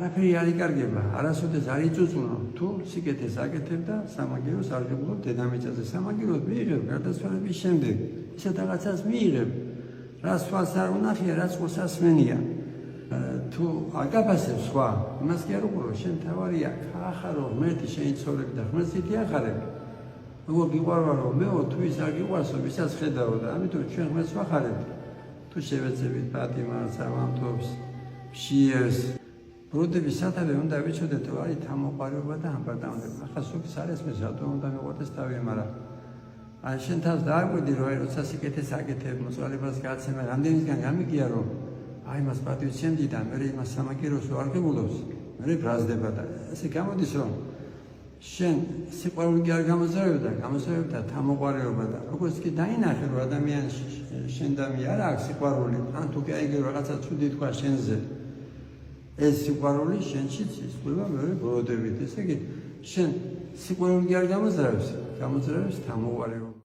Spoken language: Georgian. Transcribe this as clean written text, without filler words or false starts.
არაფერი არ იკარგება, არასოდეს არ იწუწუნო. თუ სიკეთეს აკეთებ და სამაგიეროს არ გეუბნებ დედამიწაზე. სამაგიეროს მიიღებ გარდაცვალების შემდეგ, ისე რაღაცას მიიღებ, რაც თვალს არ უნახია, რაც ყურს არ სმენია. თუ არ გაფასებ სხვა, იმას კი არ უყურო, შენ თავარია, ახარო ღმერთი შენი ცხოვრები და ღმერთს ითი ახარებ. როგორ გიყვარვარო მეო, თუ ის არ გიყვარსო, ვისაც ხედავ და ამიტომ ჩვენ ღმერთს ვახარებთ. თუ შევეცებით პატიმარს, ავამთობს, შიერს, ბროდების სათავე უნდა ვიცოდეთ, რომ არის თამოყარეობა და ამბარდამდება. ახლა სულს არ ესმის, რატომ უნდა მიყვარდეს თავი, მაგრამ ან შენ თავს დააკვირდი, რომ აი როცა სიკეთეს აკეთებ, მოწყალებას გაცემა, რამდენისგან გამიგია, რომ აი მას პატივცემდი და მე იმას სამაგიეროს არ გებულობს, მე ბრაზდება და ესე გამოდის, რომ შენ სიყვარული კი არ გამოზრებდა თამოყარეობა და როგორც კი დაინახე, რომ ადამიანს შენ და მე არ აქვს სიყვარული, ან თუ კი აიგე რაღაცა ცუდი თქვა შენზე, ეს სიყვარული შენშიც ისწრება მეორე ბროდებით. ესე იგი, შენ სიყვარული კი არ გამოძრაებს თამოყარეობა.